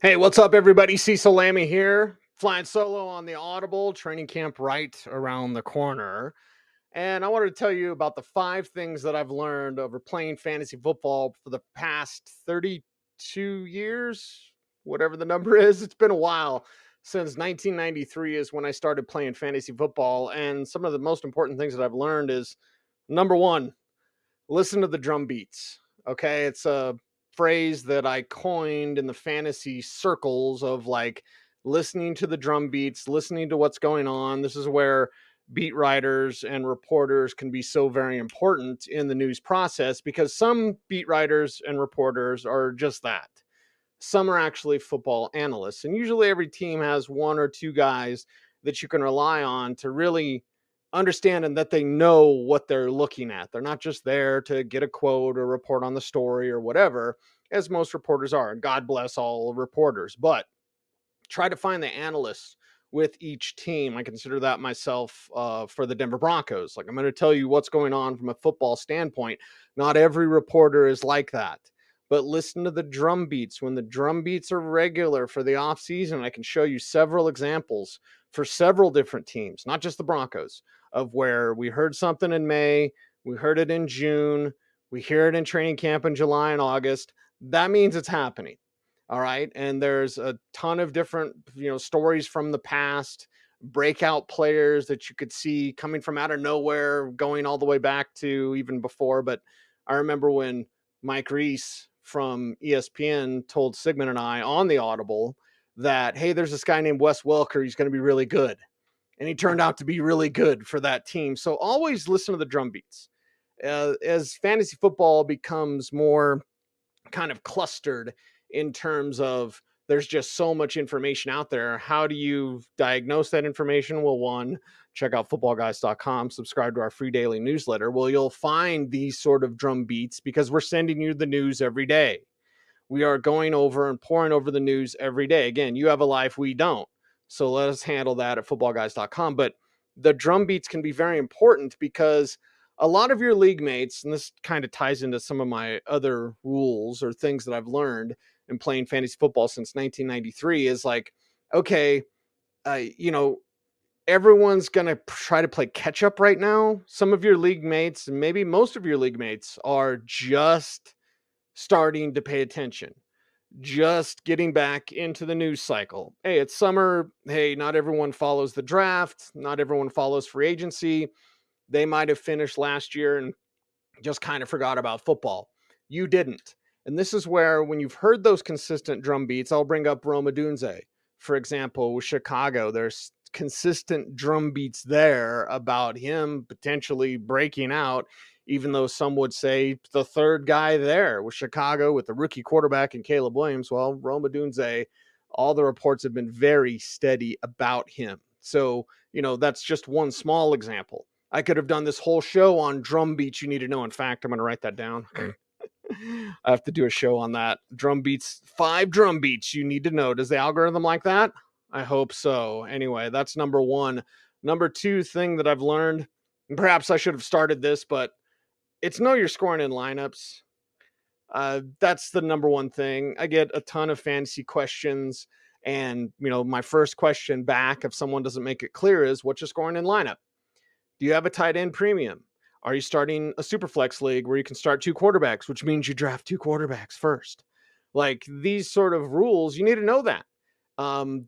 Hey, what's up, everybody? Cecil Lammey here, flying solo on the Audible training camp right around the corner. And I wanted to tell you about the 5 things that I've learned over playing fantasy football for the past 32 years, whatever the number is. It's been a while. Since 1993 is when I started playing fantasy football. And some of the most important things that I've learned is number one, listen to the drum beats. Okay. It's a phrase that I coined in the fantasy circles of like listening to the drum beats, listening to what's going on. This is where beat writers and reporters can be so very important in the news process because some beat writers and reporters are just that. Some are actually football analysts. And usually every team has 1 or 2 guys that you can rely on to really understand and that they know what they're looking at. They're not just there to get a quote or report on the story or whatever, as most reporters are. And God bless all reporters. But try to find the analysts with each team. I consider that myself for the Denver Broncos. Like, I'm going to tell you what's going on from a football standpoint. Not every reporter is like that. But listen to the drum beats. When the drum beats are regular for the offseason, I can show you several examples for several different teams, not just the Broncos, of where we heard something in May, we heard it in June, we hear it in training camp in July and August. That means it's happening. All right. And there's a ton of different, stories from the past, breakout players that you could see coming from out of nowhere, going all the way back to even before. But I remember when Mike Reese from ESPN told Sigmund and I on the Audible that, hey, there's this guy named Wes Welker. He's going to be really good. And he turned out to be really good for that team. So always listen to the drum beats. As fantasy football becomes more kind of clustered in terms of there's just so much information out there. How do you diagnose that information? Well, one, check out footballguys.com, subscribe to our free daily newsletter. Well, you'll find these sort of drum beats because we're sending you the news every day. We are going over and pouring over the news every day. Again, you have a life, we don't. So let us handle that at footballguys.com. But the drum beats can be very important because a lot of your league mates, and this kind of ties into some of my other rules or things that I've learned in playing fantasy football since 1993, is like, okay, uh, you know, everyone's going to try to play catch up right now. Some of your league mates, and maybe most of your league mates, are just starting to pay attention, just getting back into the news cycle. Hey, it's summer. Hey, not everyone follows the draft. Not everyone follows free agency. They might have finished last year and just kind of forgot about football. You didn't. And this is where, when you've heard those consistent drum beats, I'll bring up Rome Odunze, for example, with Chicago. There's consistent drum beats there about him potentially breaking out, even though some would say the third guy there with Chicago with the rookie quarterback and Caleb Williams. Well, Rome Odunze, all the reports have been very steady about him. So, that's just one small example. I could have done this whole show on drum beats you need to know. In fact, I'm going to write that down. I have to do a show on that. Drum beats, 5 drum beats you need to know. Does the algorithm like that? I hope so. Anyway, that's number one. Number 2 thing that I've learned, and perhaps I should have started this, but it's know your scoring in lineups. That's the number one thing. I get a ton of fantasy questions, and my first question back, if someone doesn't make it clear, is what's your scoring in lineup? Do you have a tight end premium? Are you starting a super flex league where you can start 2 quarterbacks, which means you draft 2 quarterbacks first? Like, these sort of rules, you need to know that.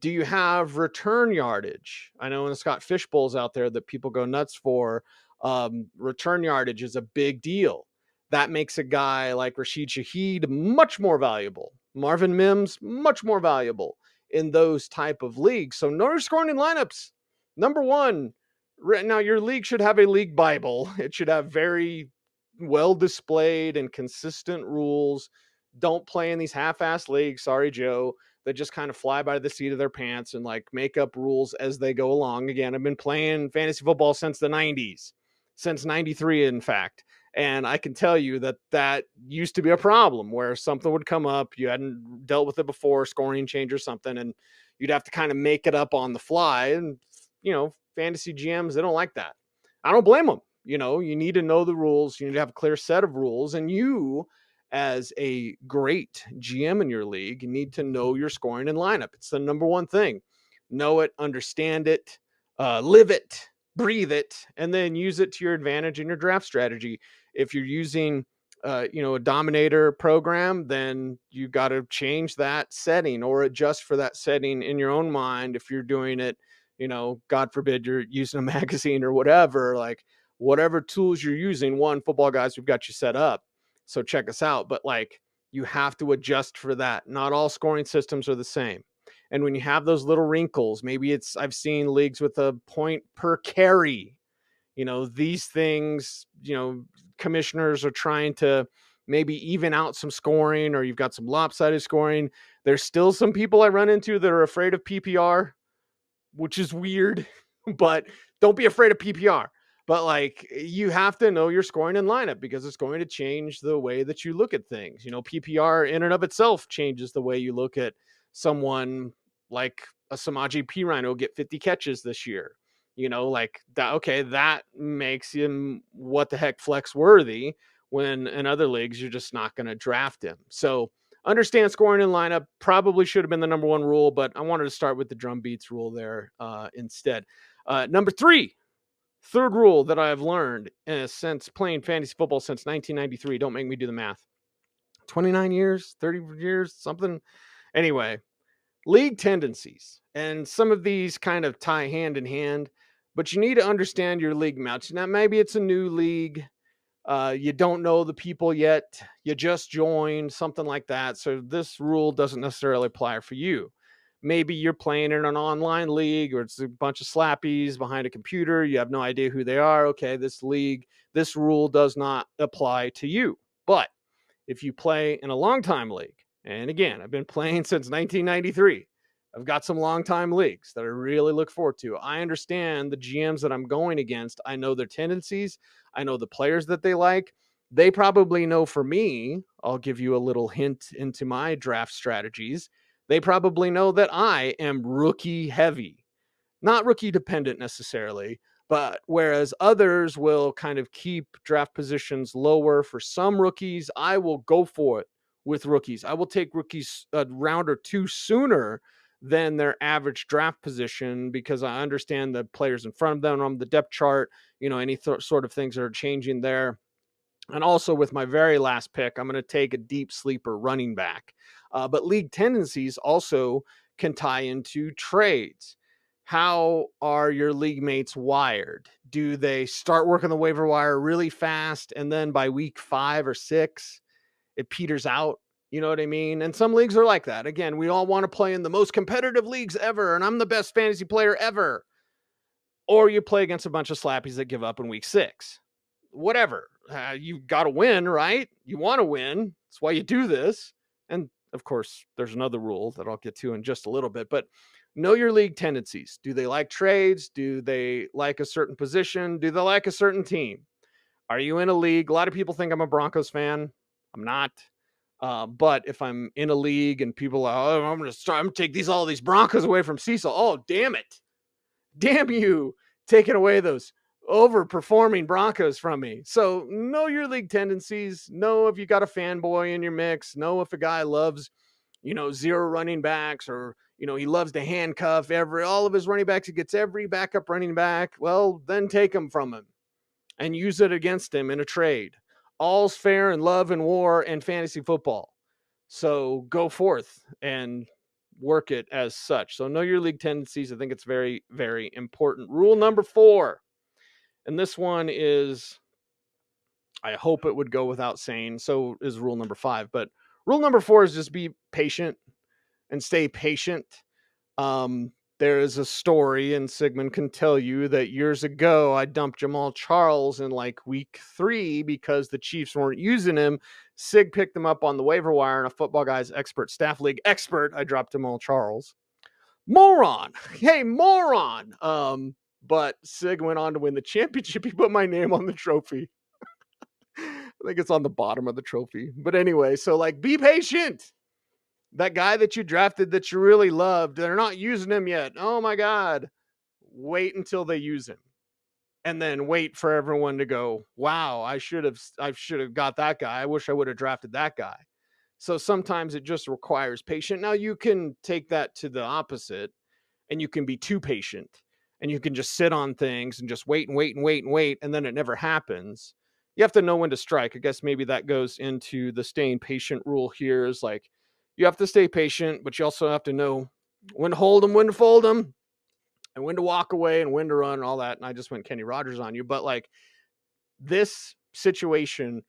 Do you have return yardage? I know in the Scott Fish Bowls out there that people go nuts for. Return yardage is a big deal. That makes a guy like Rashid Shaheed much more valuable. Marvin Mims, much more valuable in those type of leagues. So know your scoring in lineups. Number one. Now, your league should have a league Bible. It should have very well displayed and consistent rules. Don't play in these half-ass leagues, sorry, Joe, that just kind of fly by the seat of their pants and like make up rules as they go along. Again, I've been playing fantasy football since the 90s, since 93, in fact. And I can tell you that used to be a problem where something would come up. You hadn't dealt with it before, scoring change or something, and you'd have to kind of make it up on the fly. And, fantasy GMs, they don't like that. I don't blame them. You need to know the rules. You need to have a clear set of rules. And you, as a great GM in your league, you need to know your scoring and lineup. It's the number one thing. Know it, understand it, live it, breathe it, and then use it to your advantage in your draft strategy. If you're using a dominator program, then you got to change that setting or adjust for that setting in your own mind. If you're doing it, God forbid you're using a magazine or whatever, like whatever tools you're using, football guys, we've got you set up. So check us out. But like, you have to adjust for that. Not all scoring systems are the same. And when you have those little wrinkles, maybe I've seen leagues with a point per carry. These things, commissioners are trying to maybe even out some scoring, or you've got some lopsided scoring. There's still some people I run into that are afraid of PPR, which is weird, but don't be afraid of PPR. But like, you have to know your scoring and lineup because it's going to change the way that you look at things. PPR in and of itself changes the way you look at someone like a Samaje Perine get 50 catches this year. Like that. Okay, that makes him what the heck flex worthy, when in other leagues you're just not going to draft him. So understand scoring and lineup probably should have been the number one rule, but I wanted to start with the drum beats rule there instead. Number three, third rule that I've learned since playing fantasy football since 1993. Don't make me do the math. 29 years, 30 years, something. Anyway, league tendencies. And some of these kind of tie hand in hand, but you need to understand your league match. Now, maybe it's a new league. You don't know the people yet. You just joined, something like that. So this rule doesn't necessarily apply for you. Maybe you're playing in an online league, or it's a bunch of slappies behind a computer. You have no idea who they are. Okay, this rule does not apply to you. But if you play in a long time league, and again, I've been playing since 1993. I've got some long time leagues that I really look forward to. I understand the GMs that I'm going against. I know their tendencies. I know the players that they like. They probably know for me, I'll give you a little hint into my draft strategies. They probably know that I am rookie heavy, not rookie dependent necessarily, but whereas others will kind of keep draft positions lower for some rookies, I will go for it with rookies. I will take rookies a round or two sooner than their average draft position because I understand the players in front of them on the depth chart, any sort of things that are changing there. And also with my very last pick, I'm going to take a deep sleeper running back. But league tendencies also can tie into trades. How are your league mates wired? Do they start working the waiver wire really fast, and then by week 5 or 6, it peters out? You know what I mean? And some leagues are like that. Again, we all want to play in the most competitive leagues ever, and I'm the best fantasy player ever. Or you play against a bunch of slappies that give up in week 6. Whatever. You got to win, right? You want to win. That's why you do this. And of course, there's another rule that I'll get to in just a little bit, but know your league tendencies. Do they like trades? Do they like a certain position? Do they like a certain team? Are you in a league? A lot of people think I'm a Broncos fan. I'm not. But if I'm in a league and people are, I'm going to take all these Broncos away from Cecil. Oh, damn it. Damn you, taking away those overperforming Broncos from me. So know your league tendencies. Know if you got a fanboy in your mix. Know if a guy loves, 0 running backs, or, he loves to handcuff all of his running backs. He gets every backup running back. Well, then take them from him and use it against him in a trade. All's fair in love and war and fantasy football. So go forth and work it as such. So know your league tendencies. I think it's very, very important. Rule number 4. And this one is, I hope it would go without saying, so is rule number 5. But rule number 4 is just be patient and stay patient. There is a story, and Sigmund can tell you, that years ago I dumped Jamal Charles in like week 3 because the Chiefs weren't using him. Sig picked him up on the waiver wire in a Football Guys expert staff league. I dropped Jamal Charles. Moron. Hey, moron. But Sig went on to win the championship. He put my name on the trophy. I think it's on the bottom of the trophy. But anyway, so like, be patient. That guy that you drafted that you really loved, they're not using him yet. Oh my God. Wait until they use him. and then wait for everyone to go, wow, I should have got that guy. I wish I would have drafted that guy. So sometimes it just requires patience. Now you can take that to the opposite, and you can be too patient, and you can just sit on things and just wait and wait and wait and wait, and then it never happens. You have to know when to strike. I guess maybe that goes into the staying patient rule here, is like you have to stay patient, but you also have to know when to hold them, when to fold them, and when to walk away and when to run and all that. And I just went Kenny Rogers on you, but like this situation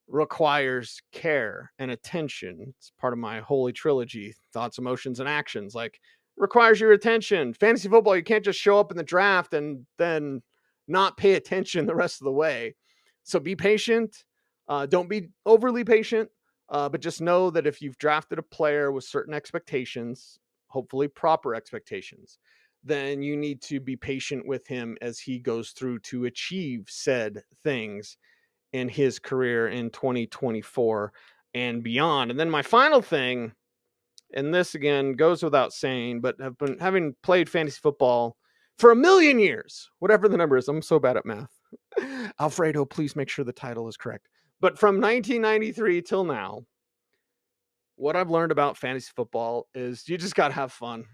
requires care and attention. It's part of my holy trilogy, thoughts, emotions, and actions. Like, requires your attention. Fantasy football, you can't just show up in the draft and then not pay attention the rest of the way. So be patient. Don't be overly patient, but just know that if you've drafted a player with certain expectations, hopefully proper expectations, then you need to be patient with him as he goes through to achieve said things in his career in 2024 and beyond. And then my final thing, and this again goes without saying, but have been having played fantasy football for a million years, whatever the number is. I'm so bad at math. Alfredo, please make sure the title is correct. But from 1993 till now, what I've learned about fantasy football is you just got to have fun.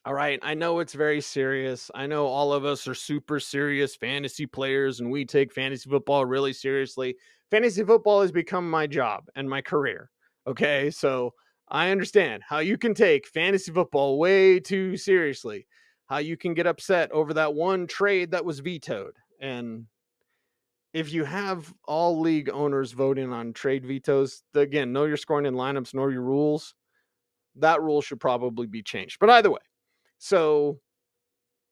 All right. I know it's very serious. I know all of us are super serious fantasy players and we take fantasy football really seriously. Fantasy football has become my job and my career. Okay. So I understand how you can take fantasy football way too seriously, how you can get upset over that one trade that was vetoed. And if you have all league owners voting on trade vetoes, again, know your scoring in lineups, know your rules. That rule should probably be changed. But either way, so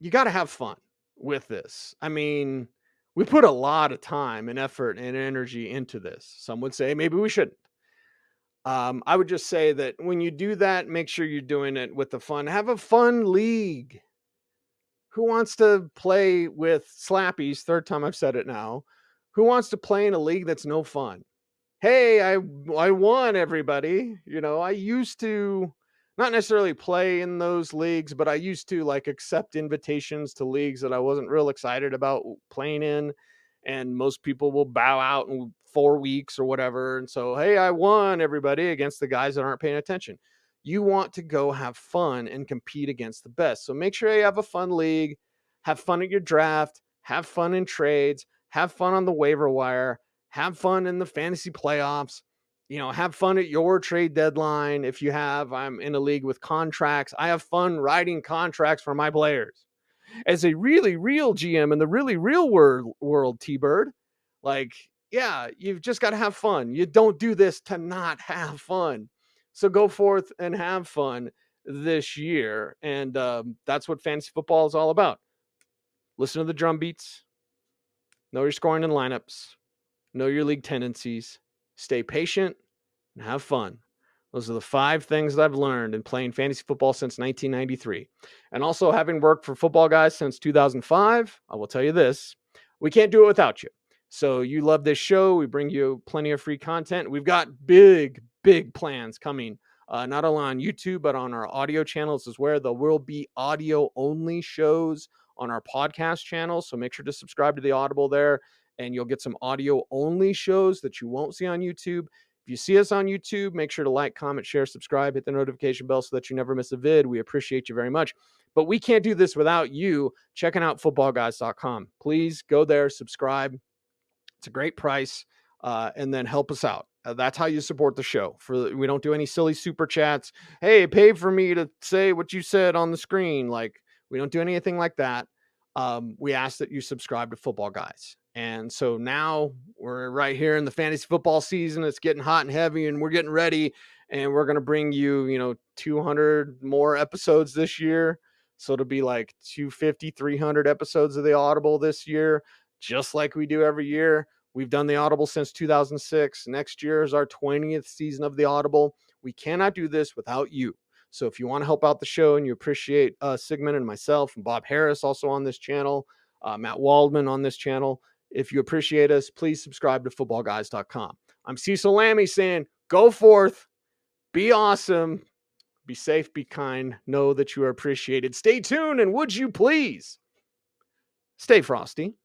you got to have fun with this. I mean, we put a lot of time and effort and energy into this. Some would say maybe we shouldn't. I would just say that when you do that, make sure you're doing it with the fun. Have a fun league. Who wants to play with slappies? Third time I've said it now. Who wants to play in a league that's no fun? Hey, I won, everybody. You know, I used to not necessarily play in those leagues, but I used to like accept invitations to leagues that I wasn't real excited about playing in. And most people will bow out in 4 weeks or whatever. And so, hey, I won, everybody, against the guys that aren't paying attention. You want to go have fun and compete against the best. So make sure you have a fun league, have fun at your draft, have fun in trades, have fun on the waiver wire, have fun in the fantasy playoffs, you know, have fun at your trade deadline. If you have, I'm in a league with contracts. I have fun writing contracts for my players. As a really real GM in the really real world, T-Bird, like, yeah, you've just got to have fun. You don't do this to not have fun. So go forth and have fun this year. And that's what fantasy football is all about. Listen to the drum beats, know your scoring and lineups, know your league tendencies, stay patient, and have fun. Those are the 5 things that I've learned in playing fantasy football since 1993. And also, having worked for Football Guys since 2005, I will tell you this: we can't do it without you. So you love this show. We bring you plenty of free content. We've got big, big plans coming, not only on YouTube, but on our audio channels as well. There will be audio only shows on our podcast channel. So make sure to subscribe to the Audible there, and you'll get some audio only shows that you won't see on YouTube. If you see us on YouTube, make sure to like, comment, share, subscribe, hit the notification bell so that you never miss a vid. We appreciate you very much. But we can't do this without you checking out footballguys.com. Please go there, subscribe. It's a great price, and then help us out. That's how you support the show. We don't do any silly super chats. Hey, pay for me to say what you said on the screen. Like, we don't do anything like that. We ask that you subscribe to Football Guys. And so now we're right here in the fantasy football season. It's getting hot and heavy, and we're getting ready. And we're going to bring you, 200 more episodes this year. So it'll be like 250, 300 episodes of the Audible this year, just like we do every year. We've done the Audible since 2006. Next year is our 20th season of the Audible. We cannot do this without you. So if you want to help out the show and you appreciate Sigmund and myself and Bob Harris also on this channel, Matt Waldman on this channel, if you appreciate us, please subscribe to footballguys.com. I'm Cecil Lammey saying, go forth, be awesome, be safe, be kind, know that you are appreciated. Stay tuned, and would you please stay frosty.